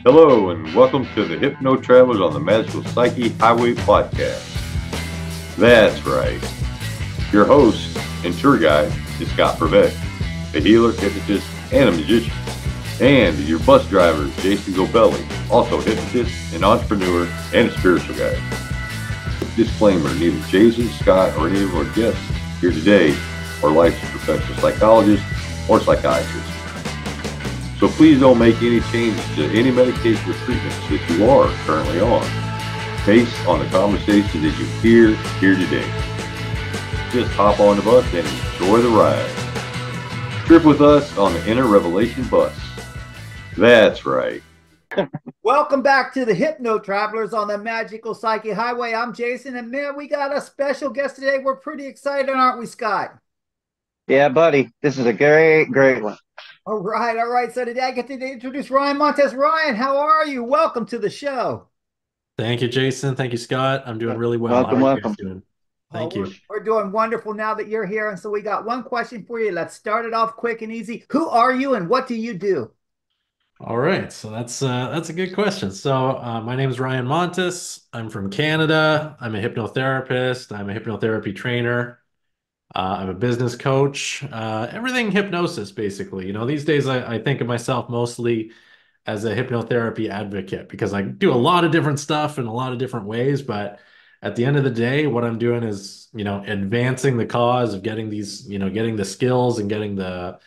Hello, and welcome to the Hypno Travelers on the Magical Psyche Highway podcast. That's right. Your host and tour guide is Scott Prevet, a healer, hypnotist, and a magician. And your bus driver is Jason Gobelli, also a hypnotist, an entrepreneur, and a spiritual guide. Disclaimer, neither Jason, Scott, or any of our guests here today are licensed professional psychologists or psychiatrists. So please don't make any changes to any medication or treatments that you are currently on, based on the conversation that you hear here today. Just hop on the bus and enjoy the ride. Trip with us on the Inner Revelation bus. That's right. Welcome back to the Hypno Travelers on the Magical Psyche Highway. I'm Jason, and man, we got a special guest today. We're pretty excited, aren't we, Scott? Yeah, buddy. This is a great one. All right. So today I get to introduce Ryan Montis. Ryan, how are you? Welcome to the show. Thank you, Jason. Thank you, Scott. I'm doing really well. Welcome, How are you welcome. guys doing? Thank you. We're doing wonderful now that you're here. And so we got one question for you. Let's start it off quick and easy. Who are you and what do you do? All right, so that's a good question. So my name is Ryan Montis. I'm from Canada. I'm a hypnotherapist. I'm a hypnotherapy trainer. I'm a business coach. Everything hypnosis, basically. You know, these days I think of myself mostly as a hypnotherapy advocate because I do a lot of different stuff in a lot of different ways. But at the end of the day, what I'm doing is, you know, advancing the cause of getting these, you know, getting the skills and getting the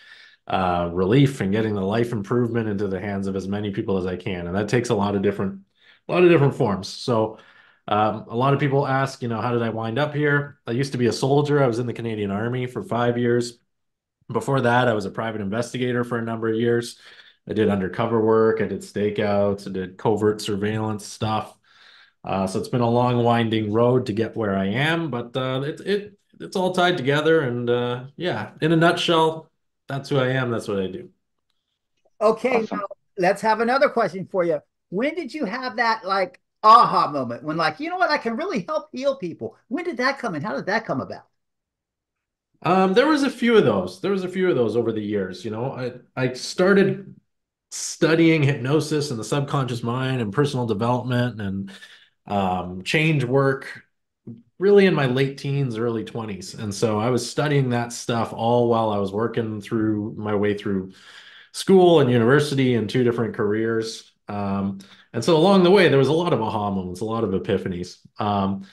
relief and getting the life improvement into the hands of as many people as I can. And that takes a lot of different forms. So a lot of people ask, you know, how did I wind up here? I used to be a soldier. I was in the Canadian Army for 5 years. Before that, I was a private investigator for a number of years. I did undercover work. I did stakeouts. I did covert surveillance stuff. So it's been a long, winding road to get where I am, but it's all tied together. And yeah, in a nutshell, that's who I am. That's what I do. Okay, Awesome. now let's have another question for you. When did you have that like aha moment when like, you know what, I can really help heal people? When did that come in? How did that come about? There was a few of those. There was a few of those over the years. You know, I started studying hypnosis and the subconscious mind and personal development and change work really in my late teens, early 20s. And so I was studying that stuff all while I was working through my way through school and university and two different careers. And so along the way, there was a lot of aha moments, a lot of epiphanies. And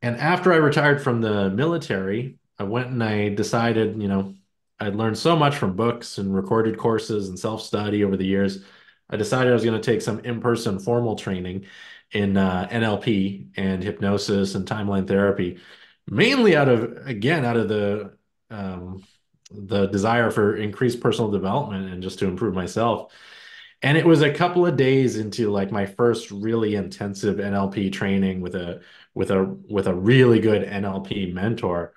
after I retired from the military, I went and I decided, you know, I'd learned so much from books and recorded courses and self-study over the years. I decided I was going to take some in-person formal training in NLP and hypnosis and timeline therapy, mainly out of the desire for increased personal development and just to improve myself. And it was a couple of days into like my first really intensive NLP training with a really good NLP mentor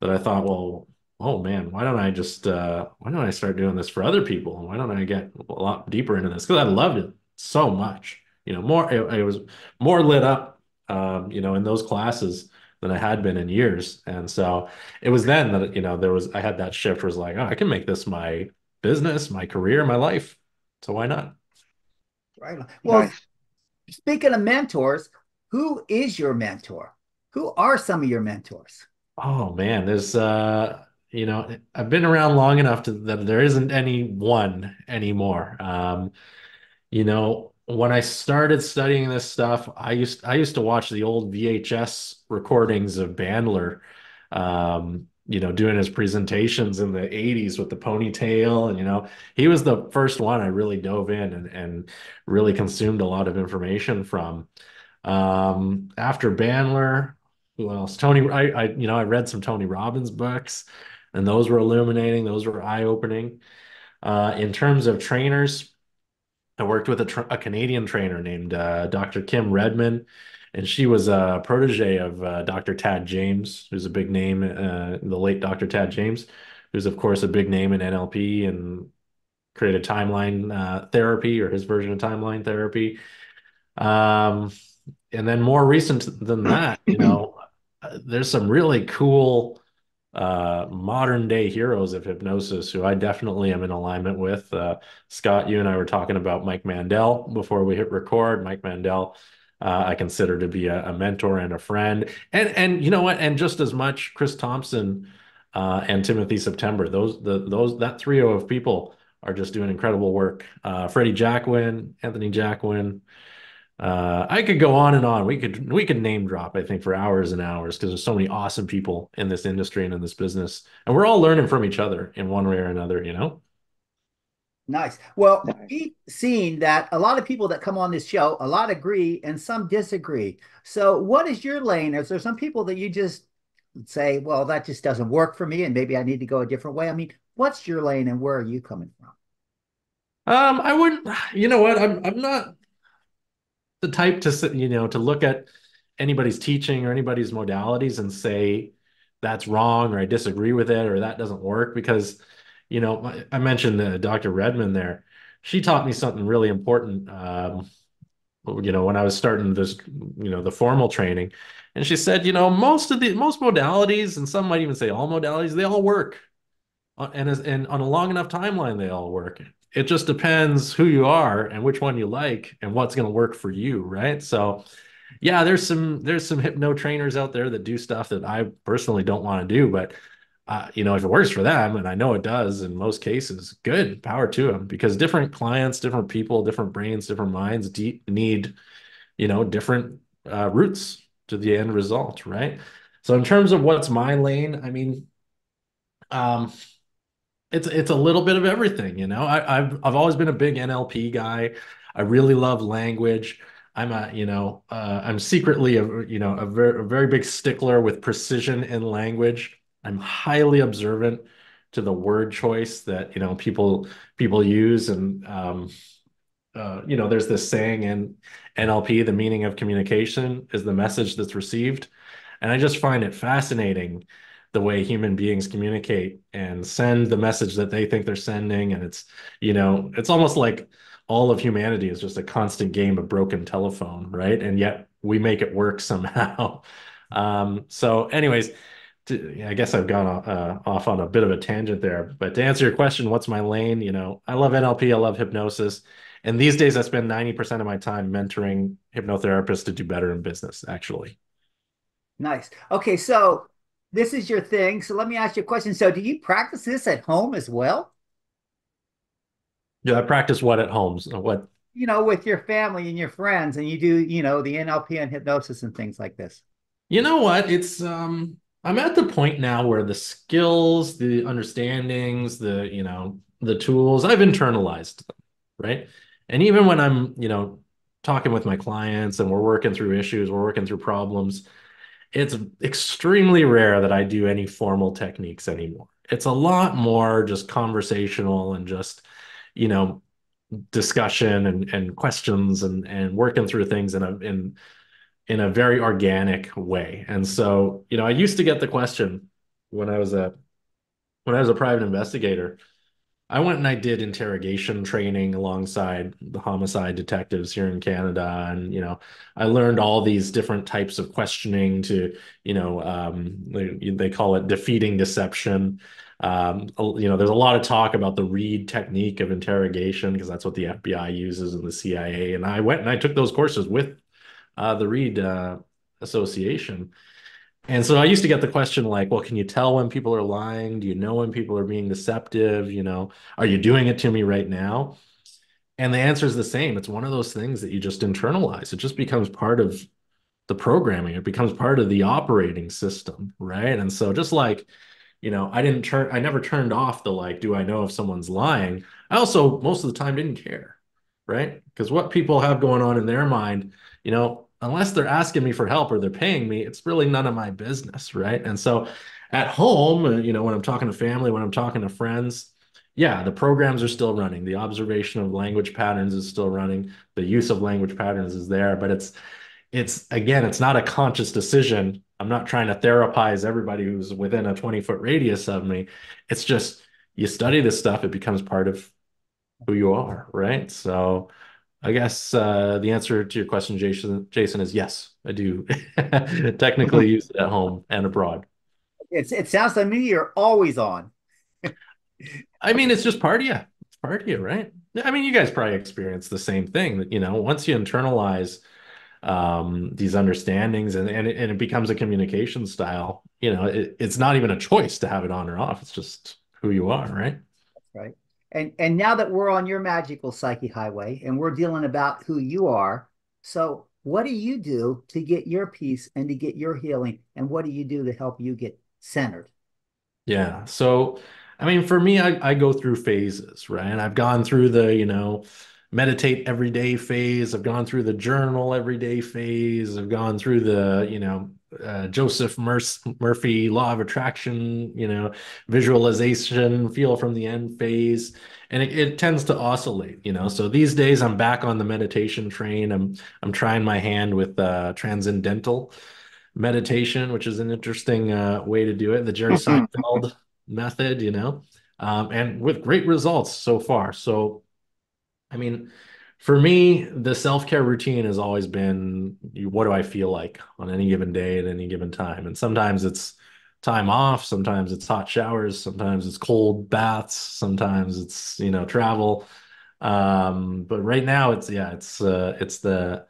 that I thought, well, oh man, why don't I start doing this for other people? And why don't I get a lot deeper into this? Because I loved it so much. You know, it was more lit up, you know, in those classes than I had been in years. And so it was then that, you know, I had that shift where it was like, oh, I can make this my business, my career, my life. So why not? Right. Well, Nice. speaking of mentors, who is your mentor? Who are some of your mentors? Oh man, there's you know, I've been around long enough that there isn't any one anymore. You know, when I started studying this stuff, I used to watch the old VHS recordings of Bandler, you know, doing his presentations in the 80s with the ponytail. And, you know, he was the first one I really dove in and really consumed a lot of information from. After Bandler, who else? You know, I read some Tony Robbins books, and those were illuminating. Those were eye-opening. In terms of trainers, I worked with a Canadian trainer named Dr. Kim Redman, and she was a protege of Dr. Tad James, who's a big name, the late Dr. Tad James, who's of course a big name in NLP and created timeline therapy, or his version of timeline therapy. Um, and then more recent than that, you know, there's some really cool modern day heroes of hypnosis who I definitely am in alignment with. Scott, you and I were talking about Mike Mandel before we hit record. Mike Mandel, I consider to be a mentor and a friend, and you know what? And just as much Chris Thompson and Timothy September. Those that trio of people are just doing incredible work. Freddie Jacquin, Anthony Jacquin. I could go on and on. We could name drop, I think, for hours and hours because there's so many awesome people in this industry and in this business, and we're all learning from each other in one way or another, you know? Nice. Well, Nice. we've seen that a lot of people that come on this show, a lot agree and some disagree. So, what is your lane? Is there some people that you just say, well, that just doesn't work for me, and maybe I need to go a different way? I mean, what's your lane and where are you coming from? I wouldn't, you know what? I'm not the type to sit, to look at anybody's teaching or anybody's modalities and say that's wrong or I disagree with it or that doesn't work because, I mentioned Dr. Redmond there. She taught me something really important, when I was starting this, the formal training. And she said, most modalities, and some might even say all modalities, they all work. And on a long enough timeline, they all work. It just depends who you are and which one you like and what's going to work for you, right? So, yeah, there's some hypno trainers out there that do stuff that I personally don't want to do, but if it works for them, and I know it does in most cases, good, power to them. Because different clients, different people, different brains, different minds need, different routes to the end result, right? So, in terms of what's my lane, I mean, um, it's a little bit of everything, I've always been a big NLP guy. I really love language. I'm secretly a very big stickler with precision in language. I'm highly observant to the word choice that people use, and there's this saying in NLP, the meaning of communication is the message that's received. And I just find it fascinating the way human beings communicate and send the message that they think they're sending. And it's almost like all of humanity is just a constant game of broken telephone, right? And yet we make it work somehow. So, anyways, I guess I've gone off on a bit of a tangent there. But to answer your question, what's my lane? I love NLP, I love hypnosis. And these days, I spend 90% of my time mentoring hypnotherapists to do better in business, actually. Nice. Okay, so this is your thing. So, let me ask you a question. So, do you practice this at home as well? Yeah, I practice what at home? So what? With your family and your friends, and you do, the NLP and hypnosis and things like this. You know what? I'm at the point now where the skills, the understandings, the tools, I've internalized them, right? And even when I'm, talking with my clients and we're working through issues, we're working through problems, it's extremely rare that I do any formal techniques anymore. It's a lot more just conversational and just, you know, discussion and questions and working through things in a very organic way. And so, I used to get the question when I was a private investigator. I went and I did interrogation training alongside the homicide detectives here in Canada. And, I learned all these different types of questioning to, they call it defeating deception. There's a lot of talk about the Reed technique of interrogation because that's what the FBI uses and the CIA. And I went and I took those courses with the Reed Association. And so I used to get the question like, well, can you tell when people are lying? Do you know when people are being deceptive? Are you doing it to me right now? And the answer is the same. It's one of those things that you just internalize. It just becomes part of the programming. It becomes part of the operating system, right? And so just like, I never turned off the like, do I know if someone's lying? I also most of the time didn't care, right? Because what people have going on in their mind, unless they're asking me for help or they're paying me, it's really none of my business, right? And so at home, when I'm talking to family, when I'm talking to friends, yeah, the programs are still running. The observation of language patterns is still running. The use of language patterns is there, but it's again, it's not a conscious decision. I'm not trying to therapize everybody who's within a 20-foot radius of me. It's just you study this stuff, it becomes part of who you are, right? So I guess the answer to your question, Jason, is yes, I do technically use it at home and abroad. it sounds to me you're always on. I mean, it's just part of you. It's part of you, right? I mean, you guys probably experience the same thing that, once you internalize these understandings and it becomes a communication style, it's not even a choice to have it on or off. It's just who you are, right? Right. And now that we're on your magical psyche highway and we're dealing about who you are, so what do you do to get your peace and to get your healing? And what do you do to help you get centered? Yeah. So, I mean, for me, I go through phases, right? And I've gone through the, meditate every day phase. I've gone through the journal every day phase. I've gone through the, Joseph Murphy law of attraction, visualization, feel from the end phase. And it tends to oscillate, So these days I'm back on the meditation train. I'm trying my hand with transcendental meditation, which is an interesting way to do it, the Jerry Seinfeld method, and with great results so far. So, I mean, for me, the self-care routine has always been what do I feel like on any given day at any given time? And sometimes it's time off, sometimes it's hot showers, sometimes it's cold baths, sometimes it's, travel. But right now it's the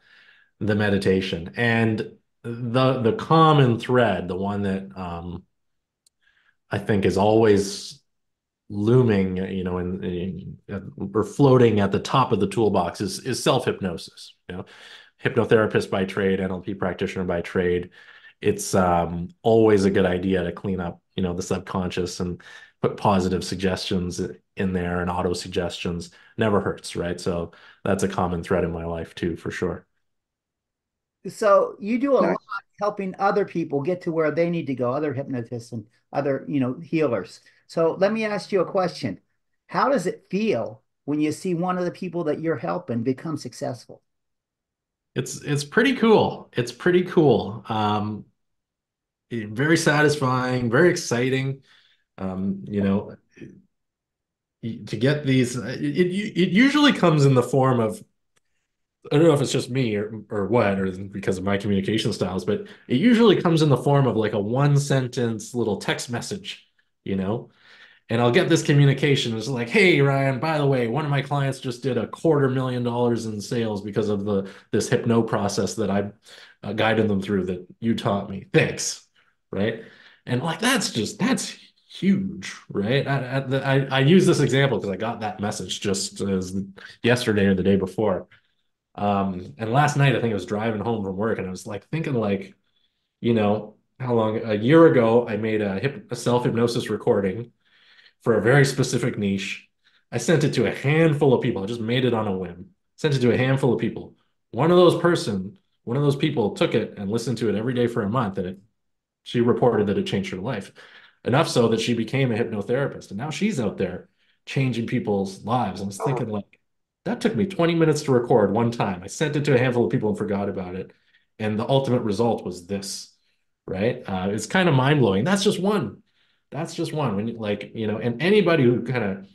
meditation. And the common thread, the one that I think is always looming, or floating at the top of the toolbox is self-hypnosis. Hypnotherapist by trade, NLP practitioner by trade. It's always a good idea to clean up, the subconscious and put positive suggestions in there and auto suggestions. Never hurts, right? So that's a common thread in my life too, for sure. So you do a lot Nice. helping other people get to where they need to go, other hypnotists and other, healers. So let me ask you a question. How does it feel when you see one of the people that you're helping become successful? It's pretty cool. It's pretty cool. Very satisfying, very exciting. To get these, it usually comes in the form of, I don't know if it's just me or what, or because of my communication styles, but it usually comes in the form of like a one sentence little text message, you know? And I'll get this communication. It's like, hey, Ryan, by the way, one of my clients just did $250,000 in sales because of this hypno process that I guided them through that you taught me. Thanks. Right. And like, that's huge. Right. I use this example because I got that message just as yesterday or the day before. And last night, I think I was driving home from work and I was like thinking like, how long, a year ago, I made a self-hypnosis recording for a very specific niche. I sent it to a handful of people. I just made it on a whim. Sent it to a handful of people. One of those people took it and listened to it every day for a month, and she reported that it changed her life. Enough so that she became a hypnotherapist, and now she's out there changing people's lives. I was thinking like that took me 20 minutes to record one time. I sent it to a handful of people and forgot about it, and the ultimate result was this, right? It's kind of mind blowing. That's just one. That's just one. When and anybody who kind of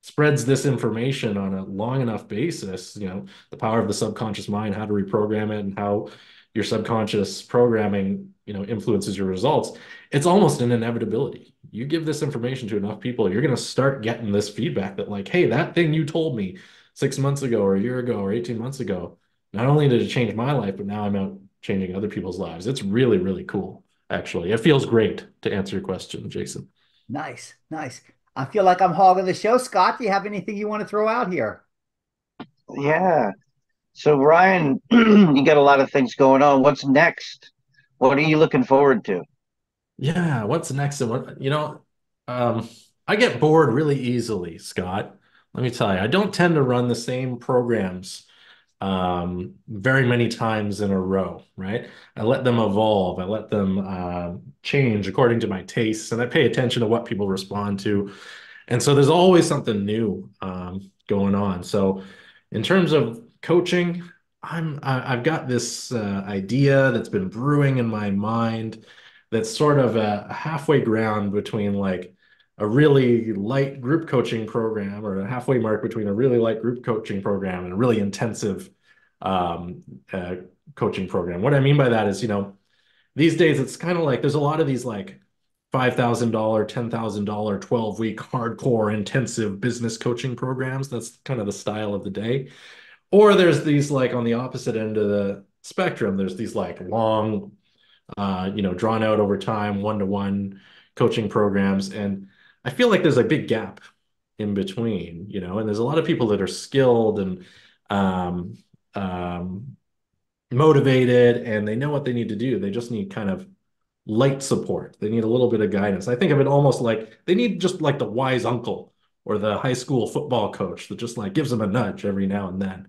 spreads this information on a long enough basis, the power of the subconscious mind, how to reprogram it, and how your subconscious programming, influences your results. It's almost an inevitability. You give this information to enough people, you're going to start getting this feedback that like, hey, that thing you told me 6 months ago or a year ago or 18 months ago, not only did it change my life, but now I'm out changing other people's lives. It's really, really cool. Actually, it feels great to answer your question, Jason. Nice, nice. I feel like I'm hogging the show. Scott, do you have anything you want to throw out here? Yeah. So Ryan, you got a lot of things going on. What's next? What are you looking forward to? Yeah, what's next? And um, I get bored really easily, Scott. Let me tell you, I don't tend to run the same programs very many times in a row, right? I let them evolve. I let them change according to my tastes, and I pay attention to what people respond to. And so there's always something new going on. So in terms of coaching, I've got this idea that's been brewing in my mind that's sort of a halfway ground between like a really light group coaching program or a halfway mark between a really light group coaching program and a really intensive um, uh, coaching program. What I mean by that is, these days it's kind of like there's a lot of these like $5,000, $10,000, 12-week hardcore intensive business coaching programs. That's kind of the style of the day. Or there's these like on the opposite end of the spectrum, there's these like long, drawn out over time, one-to-one coaching programs. And I feel like there's a big gap in between, and there's a lot of people that are skilled and um, um, motivated and they know what they need to do. They just need kind of light support. They need a little bit of guidance. I think of it almost like they need just like the wise uncle or the high school football coach that just like gives them a nudge every now and then.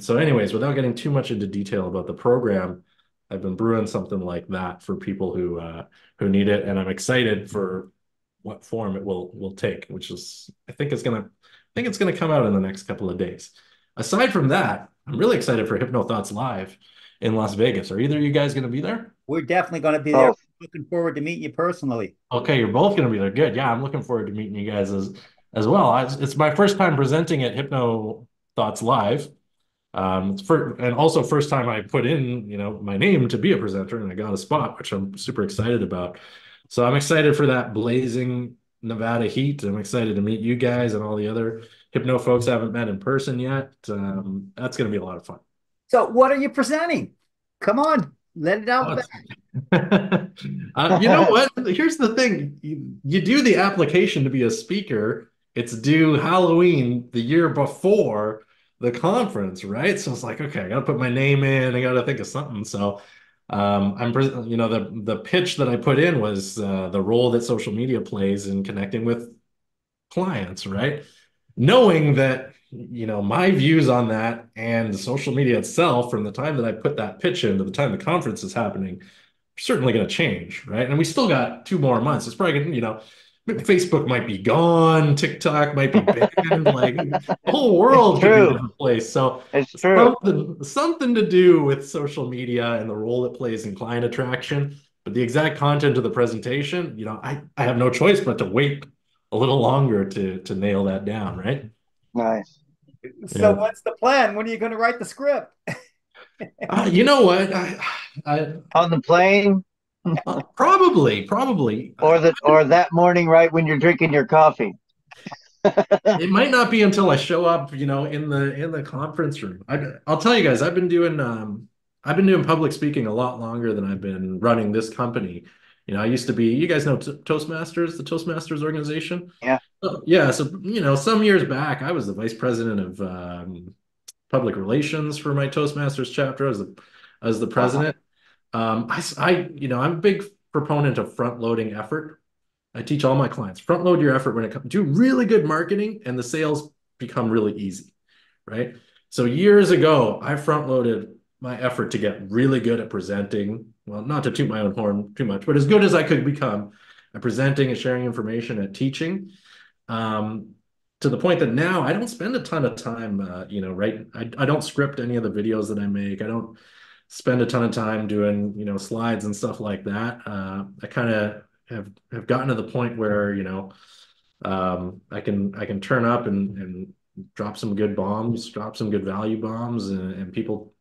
So anyways, without getting too much into detail about the program, I've been brewing something like that for people who need it, and I'm excited for what form it will take, which is I think it's gonna come out in the next couple of days. Aside from that, I'm really excited for Hypno Thoughts Live in Las Vegas. Are either of you guys going to be there? We're definitely going to be there. Oh, Looking forward to meeting you personally. Okay, you're both going to be there. Good. Yeah, I'm looking forward to meeting you guys as well. It's my first time presenting at Hypno Thoughts Live. And also first time I put in, my name to be a presenter, and I got a spot, which I'm super excited about. So I'm excited for that blazing Nevada heat. I'm excited to meet you guys and all the other Hypno folks I haven't met in person yet. That's going to be a lot of fun. So, what are you presenting? Come on, let it out. You know what? Here's the thing. You do the application to be a speaker. It's due Halloween the year before the conference, right? So it's like, okay, I got to put my name in. I got to think of something. So the pitch that I put in was the role that social media plays in connecting with clients, right? Knowing that, my views on that and the social media itself from the time that I put that pitch in to the time the conference is happening, certainly going to change, right? And we still got 2 more months. It's probably going to, Facebook might be gone, TikTok might be banned, like the whole world could be a different place. So it's true. Something to do with social media and the role it plays in client attraction. But the exact content of the presentation, I have no choice but to wait a little longer to nail that down, right? Nice. So, what's the plan? When are you going to write the script? You know what? On the plane, probably, or that morning, right when you're drinking your coffee. it might not be until I show up, in the conference room. I'll tell you guys, I've been doing public speaking a lot longer than I've been running this company. I used to be, you guys know Toastmasters, the Toastmasters organization? Yeah. Yeah. So, some years back, I was the vice president of public relations for my Toastmasters chapter. I was the president. I'm a big proponent of front loading effort. I teach all my clients, front load your effort when it comes to really good marketing and the sales become really easy, right? So years ago, I front loaded my effort to get really good at presenting. Well, not to toot my own horn too much, but as good as I could become at presenting and sharing information and teaching. To the point that now I don't spend a ton of time, right? I don't script any of the videos that I make. I don't spend a ton of time doing, slides and stuff like that. I kind of have gotten to the point where, I can turn up and drop some good bombs, drop some good value bombs, and people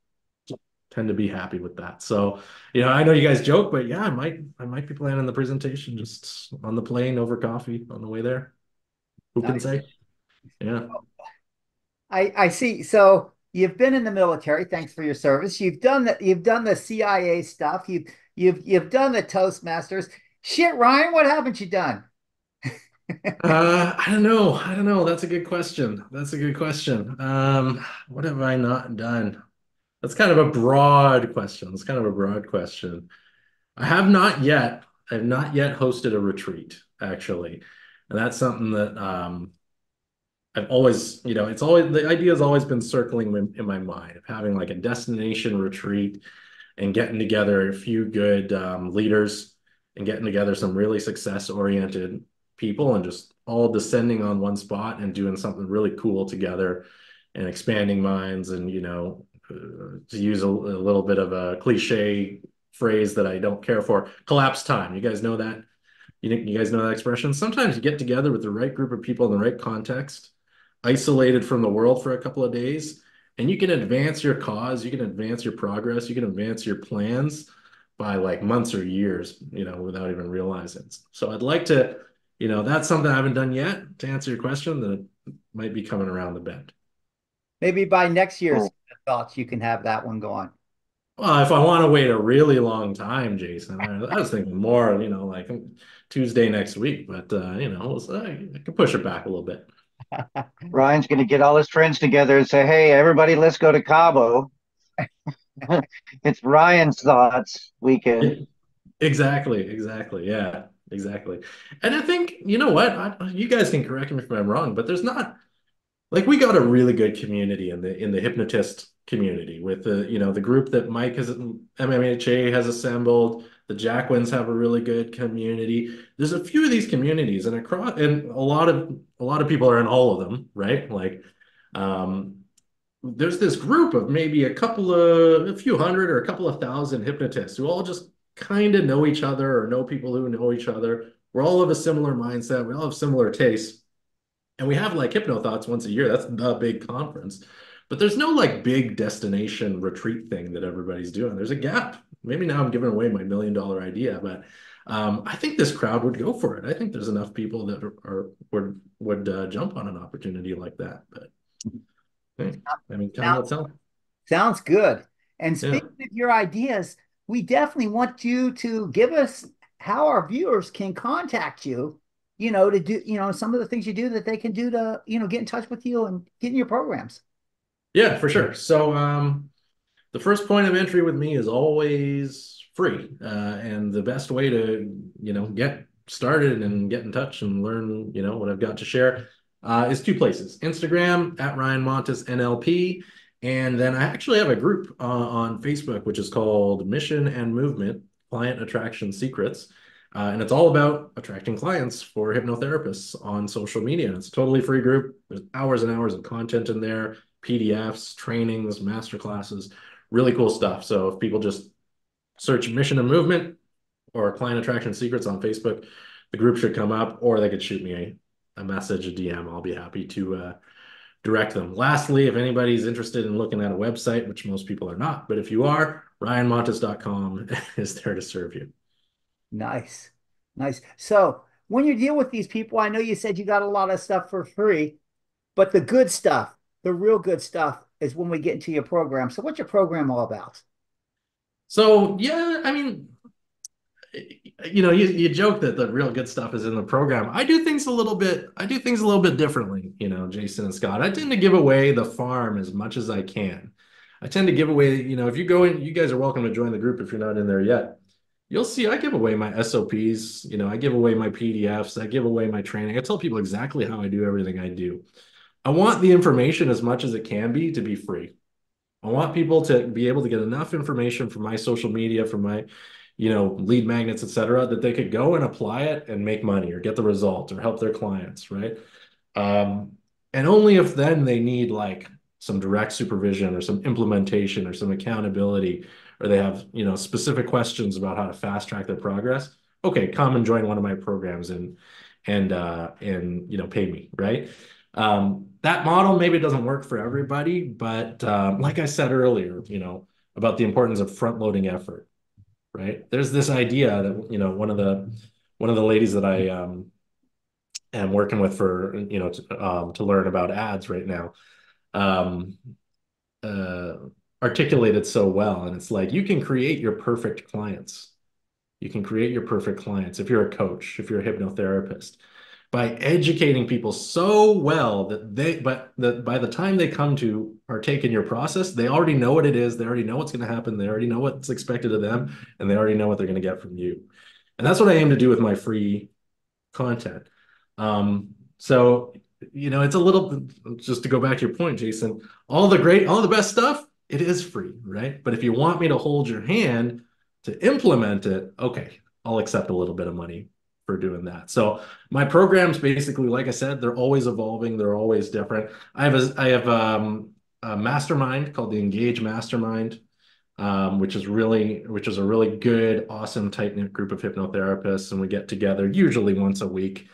tend to be happy with that. So, I know you guys joke, but yeah, I might be planning the presentation just on the plane over coffee on the way there. Who can say? Yeah. I see. So you've been in the military. Thanks for your service. You've done the CIA stuff. You've done the Toastmasters. Shit, Ryan, what haven't you done? I don't know. That's a good question. What have I not done? That's kind of a broad question. I have not yet hosted a retreat, actually. And that's something that I've always, the idea has always been circling in my mind of having like a destination retreat and getting together a few good leaders and getting together some really success-oriented people and just all descending on one spot and doing something really cool together and expanding minds and, to use a little bit of a cliche phrase that I don't care for, collapse time. You guys know that? You guys know that expression? Sometimes you get together with the right group of people in the right context, isolated from the world for a couple of days, and you can advance your cause, you can advance your progress, you can advance your plans by like months or years, without even realizing. So I'd like to, that's something I haven't done yet. To answer your question, that might be coming around the bend. Maybe by next year's Cool. thoughts, you can have that one going. Well, if I want to wait a really long time, Jason, I was thinking more, like Tuesday next week, but I could push it back a little bit. Ryan's going to get all his friends together and say, "Hey, everybody, let's go to Cabo." It's Ryan's thoughts weekend. Exactly. Yeah, exactly. And I think, you know what? You guys can correct me if I'm wrong, but there's not like we got a really good community in the hypnotist community with the group that Mike has MMHA has assembled. The Jacquins have a really good community. There's a few of these communities and a lot of people are in all of them, right? Like there's this group of maybe a few hundred or a couple of thousand hypnotists who all just kind of know each other or know people who know each other. We're all of a similar mindset. We all have similar tastes. And we have like Hypno Thoughts once a year. That's the big conference. But there's no like big destination retreat thing that everybody's doing. There's a gap. Maybe now I'm giving away my $1 million idea, but I think this crowd would go for it. I think there's enough people that would jump on an opportunity like that. But hey, I mean, time will tell. Sounds good. And Yeah. speaking of your ideas, we definitely want you to give us how our viewers can contact you, to do, some of the things you do that they can do to, get in touch with you and get in your programs. Yeah, for sure. So the first point of entry with me is always free. And the best way to, get started and get in touch and learn, what I've got to share is two places. Instagram at Ryan Montis NLP. And then I actually have a group on Facebook, which is called Mission and Movement Client Attraction Secrets. And it's all about attracting clients for hypnotherapists on social media. And it's a totally free group. There's hours and hours of content in there, PDFs, trainings, masterclasses, really cool stuff. So if people just search Mission and Movement or Client Attraction Secrets on Facebook, the group should come up, or they could shoot me a message, a DM. I'll be happy to direct them. Lastly, if anybody's interested in looking at a website, which most people are not, but if you are, ryanmontis.com is there to serve you. Nice. So when you deal with these people, I know you said you got a lot of stuff for free, but the good stuff, the real good stuff is when we get into your program. So what's your program all about? So yeah, I mean, you joke that the real good stuff is in the program. I do things a little bit differently, Jason and Scott. I tend to give away the farm as much as I can. I tend to give away, if you go in, you guys are welcome to join the group if you're not in there yet. You'll see I give away my SOPs, I give away my PDFs, I give away my training. I tell people exactly how I do everything I do. I want the information as much as it can be to be free. I want people to be able to get enough information from my social media, from my, lead magnets, et cetera, that they could go and apply it and make money or get the results or help their clients, right? And only if then they need like some direct supervision or some implementation or some accountability, or they have, specific questions about how to fast track their progress. Okay, come and join one of my programs and pay me, right? That model maybe doesn't work for everybody, but like I said earlier, about the importance of front loading effort, right? There's this idea that, one of the ladies that I am working with for, to learn about ads right now, articulated so well. And it's like, you can create your perfect clients. You can create your perfect clients if you're a coach, if you're a hypnotherapist, by educating people so well that by the time they come to partake in your process, they already know what it is. They already know what's going to happen. They already know what's expected of them, and they already know what they're going to get from you. And that's what I aim to do with my free content. So, it's a little, just to go back to your point, Jason, all the best stuff, it is free, right? But if you want me to hold your hand to implement it, okay, I'll accept a little bit of money for doing that. So my programs, basically, like I said, they're always evolving. They're always different. I have a mastermind called the Engage Mastermind, which is a really good, awesome, tight-knit group of hypnotherapists. And we get together usually once a week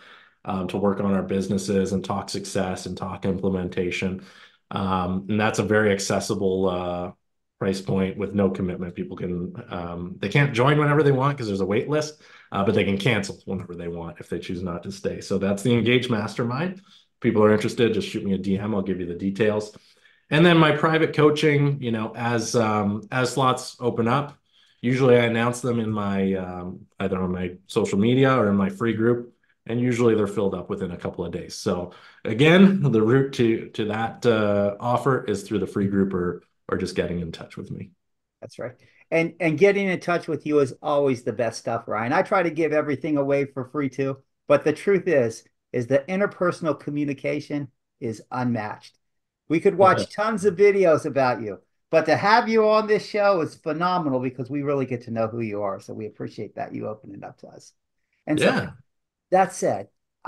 to work on our businesses and talk success and talk implementation. And that's a very accessible price point with no commitment. People can they can't join whenever they want because there's a wait list, but they can cancel whenever they want if they choose not to stay. So that's the Engage Mastermind. People are interested, just shoot me a DM. I'll give you the details. And then my private coaching, as slots open up, usually I announce them in my either on my social media or in my free group, and usually they're filled up within a couple of days. So again, the route to that offer is through the free group or just getting in touch with me. That's right. And getting in touch with you is always the best stuff, Ryan. I try to give everything away for free too, but the truth is that interpersonal communication is unmatched. We could watch tons of videos about you, but to have you on this show is phenomenal because we really get to know who you are. So we appreciate that you opening up to us. And so Yeah. that said,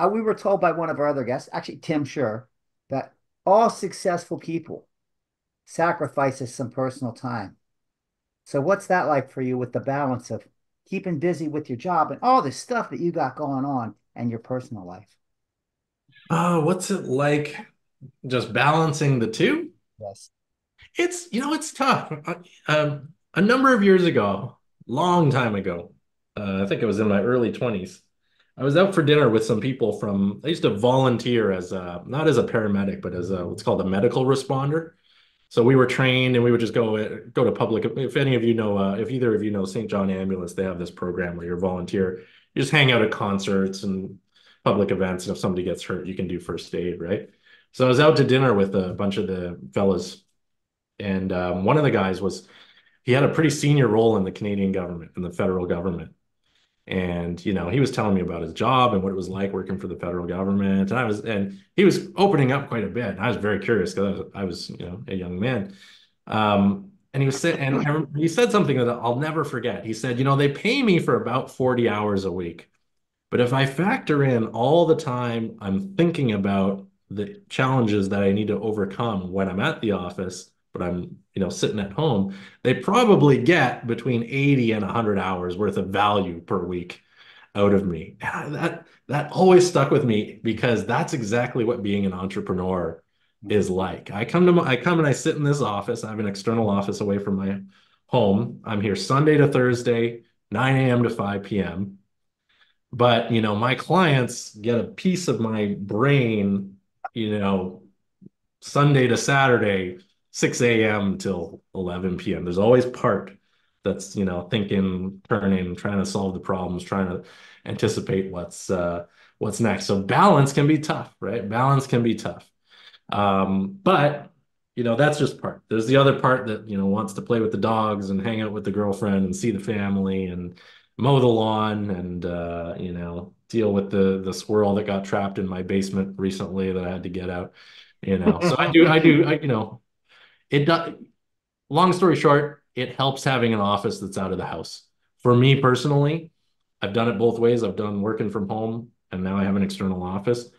we were told by one of our other guests, actually Tim Scher, that all successful people sacrifices some personal time. So what's that like for you with the balance of keeping busy with your job and all this stuff that you got going on and your personal life? What's it like just balancing the two? Yes. It's tough. A number of years ago, long time ago, I think it was in my early 20s, I was out for dinner with some people I used to volunteer as not as a paramedic, but as what's called a medical responder. So we were trained and we would just go to public. If any of you know, if either of you know St. John Ambulance, they have this program where you're a volunteer. You just hang out at concerts and public events. And if somebody gets hurt, you can do first aid, right? So I was out to dinner with a bunch of the fellas, and one of the guys he had a pretty senior role in the Canadian government, in the federal government. And, he was telling me about his job and what it was like working for the federal government. And he was opening up quite a bit. And I was very curious because I was, a young man. And he said something that I'll never forget. He said, they pay me for about 40 hours a week. But if I factor in all the time I'm thinking about the challenges that I need to overcome when I'm at the office, but I'm, sitting at home, they probably get between 80 and 100 hours worth of value per week out of me. And that always stuck with me because that's exactly what being an entrepreneur is like. I come and I sit in this office. I have an external office away from my home. I'm here Sunday to Thursday, 9 a.m. to 5 p.m. But, my clients get a piece of my brain, Sunday to Saturday, 6 a.m. till 11 p.m. There's always part that's, thinking, turning, trying to solve the problems, trying to anticipate what's next. So balance can be tough, right? Balance can be tough. But, that's just part. There's the other part that, wants to play with the dogs and hang out with the girlfriend and see the family and mow the lawn and, deal with the squirrel that got trapped in my basement recently that I had to get out. So it does. Long story short, it helps having an office that's out of the house. For me personally, I've done it both ways. I've done working from home, and now I have an external office.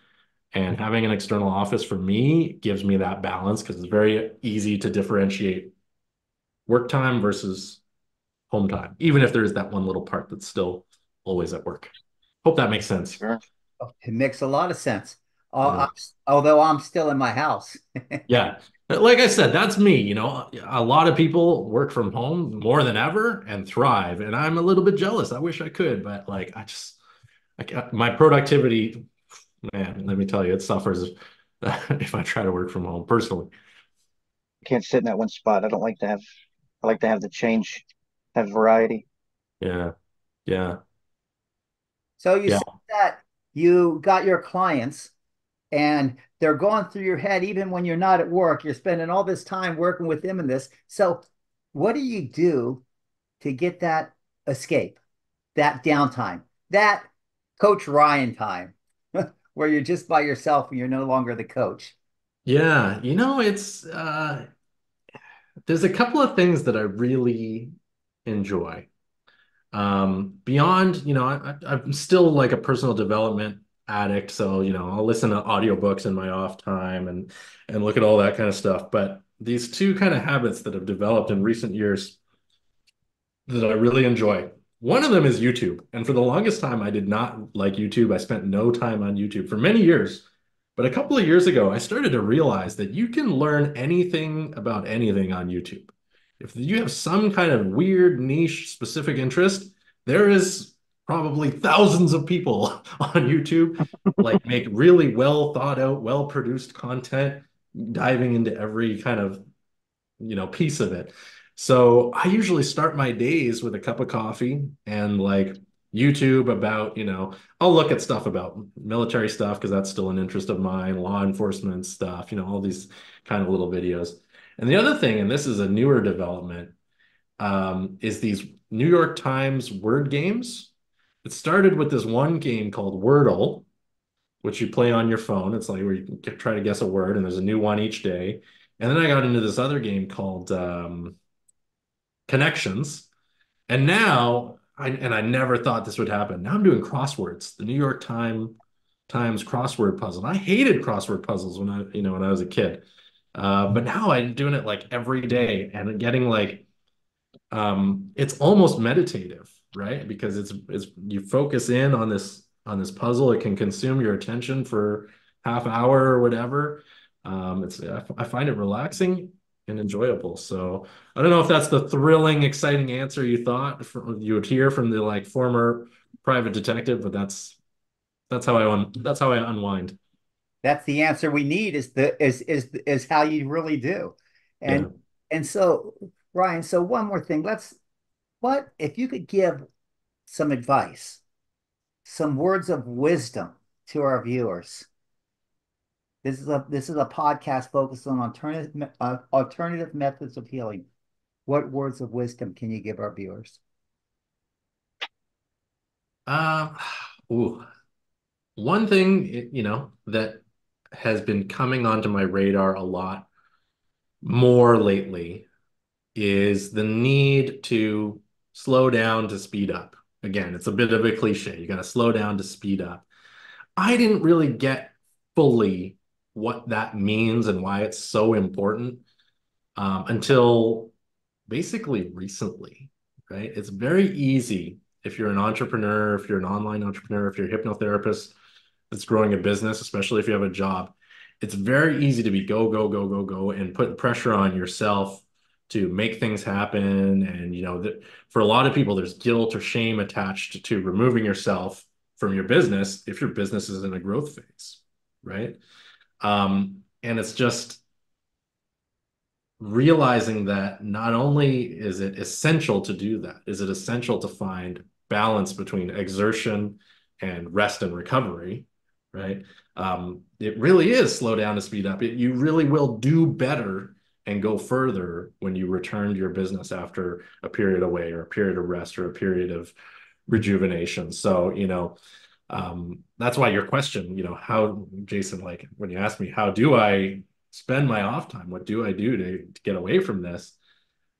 And having an external office for me gives me that balance because it's very easy to differentiate work time versus home time, even if there's that one little part that's still always at work. Hope that makes sense. Sure. It makes a lot of sense. Yeah. Although I'm still in my house. Yeah. Like I said, that's me. A lot of people work from home more than ever and thrive. And I'm a little bit jealous. I wish I could, but my productivity, man, let me tell you, it suffers if I try to work from home personally. Can't sit in that one spot. I like to have the change, have variety. Yeah. Yeah. So you Yeah. said that you got your clients and they're going through your head even when you're not at work. You're spending all this time working with them in this. So what do you do to get that escape, that downtime, that Coach Ryan time where you're just by yourself and you're no longer the coach? Yeah. It's there's a couple of things that I really enjoy. Beyond, I'm still like a personal development addict, so I'll listen to audiobooks in my off time and look at all that kind of stuff. But these two kind of habits that have developed in recent years that I really enjoy. One of them is YouTube. And for the longest time, I did not like YouTube. I spent no time on YouTube for many years. But a couple of years ago, I started to realize that you can learn anything about anything on YouTube. If you have some kind of weird niche specific interest, there is probably thousands of people on YouTube like make really well thought out, well produced content, diving into every kind of piece of it. So I usually start my days with a cup of coffee and like YouTube about, I'll look at stuff about military stuff because that's still an interest of mine, law enforcement stuff, all these kind of little videos. And the other thing, and this is a newer development, is these New York Times word games. It started with this one game called Wordle, which you play on your phone. It's like where you can try to guess a word, and there's a new one each day. And then I got into this other game called Connections. And now, I never thought this would happen. Now I'm doing crosswords, the New York Times crossword puzzle. And I hated crossword puzzles when I was a kid. But now I'm doing it like every day and getting like it's almost meditative, right? Because it's you focus in on this puzzle. It can consume your attention for half hour or whatever. I find it relaxing and enjoyable. So I don't know if that's the thrilling, exciting answer you thought you would hear from the like former private detective, but that's how I unwind. That's the answer we need is how you really do. Yeah. And so Ryan, so one more thing. What if you could give some advice, some words of wisdom to our viewers? This is a podcast focused on alternative methods of healing. What words of wisdom can you give our viewers? Um, ooh, one thing, that has been coming onto my radar a lot more lately is the need to slow down to speed up. Again, it's a bit of a cliche. You got to slow down to speed up. I didn't really get fully what that means and why it's so important until basically recently, right? It's very easy if you're an entrepreneur, if you're an online entrepreneur, if you're a hypnotherapist that's growing a business, especially if you have a job, it's very easy to be go, go, go, go, go, and put pressure on yourself to make things happen. And, for a lot of people, there's guilt or shame attached to removing yourself from your business if your business is in a growth phase, right? And it's just realizing that not only is it essential to do that, is it essential to find balance between exertion and rest and recovery, right? It really is slow down to speed up. You really will do better and go further when you return to your business after a period away or a period of rest or a period of rejuvenation. So, that's why your question, how, Jason, like when you ask me, how do I spend my off time? What do I do to get away from this?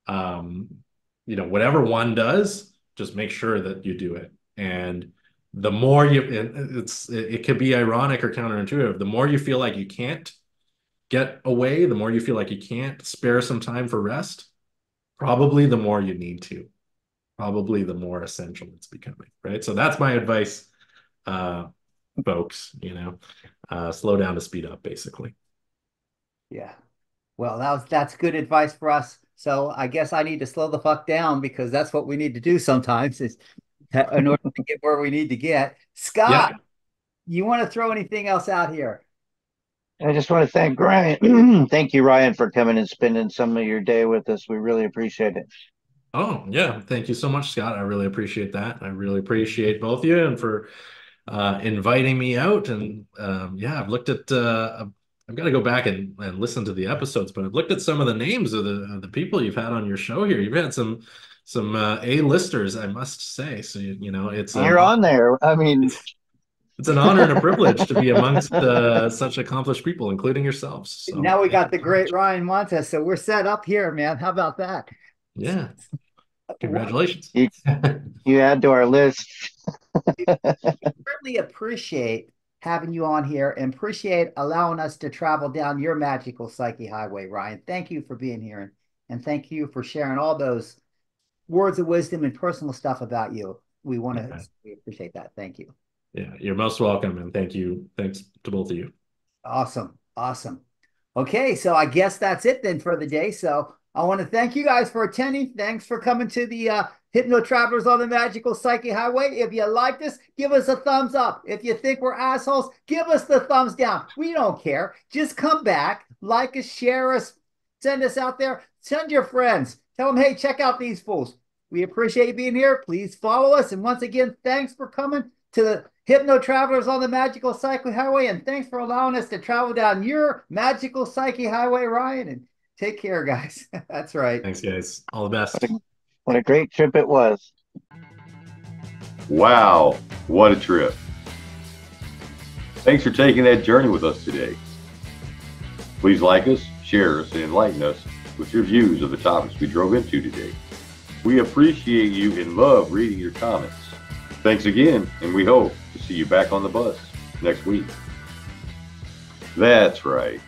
Whatever one does, just make sure that you do it. And the more it could be ironic or counterintuitive. The more you feel like you can't get away, the more you feel like you can't spare some time for rest, probably the more you need to, probably the more essential it's becoming, right? So that's my advice, folks, slow down to speed up, basically. Yeah. Well, that's good advice for us. So I guess I need to slow the fuck down because that's what we need to do sometimes is in order to get where we need to get. Scott, Yeah. you want to throw anything else out here? I just want to thank Ryan. Thank you, Ryan, for coming and spending some of your day with us. We really appreciate it. Oh, yeah. Thank you so much, Scott. I really appreciate that. I really appreciate both of you and for inviting me out. And yeah, I've got to go back and listen to the episodes, but I've looked at some of the names of the people you've had on your show here. You've had some A-listers, I must say. So, You're on there. I mean, it's an honor and a privilege to be amongst such accomplished people, including yourselves. So Now we got the great Ryan Montis, so we're set up here, man. How about that? yeah, congratulations. you add to our list. Really appreciate having you on here and appreciate allowing us to travel down your magical psyche highway, Ryan. Thank you for being here and thank you for sharing all those words of wisdom and personal stuff about you. We appreciate that. Thank you. Yeah, you're most welcome, and thank you. Thanks to both of you. Awesome. Awesome. Okay, so I guess that's it then for the day. So I want to thank you guys for attending. Thanks for coming to the Hypno Travelers on the Magical Psychic Highway. If you like this, give us a thumbs up. If you think we're assholes, give us the thumbs down. We don't care. Just come back, like us, share us, send us out there. Send your friends. Tell them, hey, check out these fools. We appreciate you being here. Please follow us. And once again, thanks for coming to the Hypno Travelers on the Magical Psychic Highway. And thanks for allowing us to travel down your magical psychic highway, Ryan. And take care, guys. That's right. Thanks, guys. All the best. What a great trip it was. Wow, what a trip. Thanks for taking that journey with us today. Please like us, share us, and enlighten us with your views of the topics we drove into today. We appreciate you and love reading your comments. Thanks again, and we hope to see you back on the bus next week. That's right.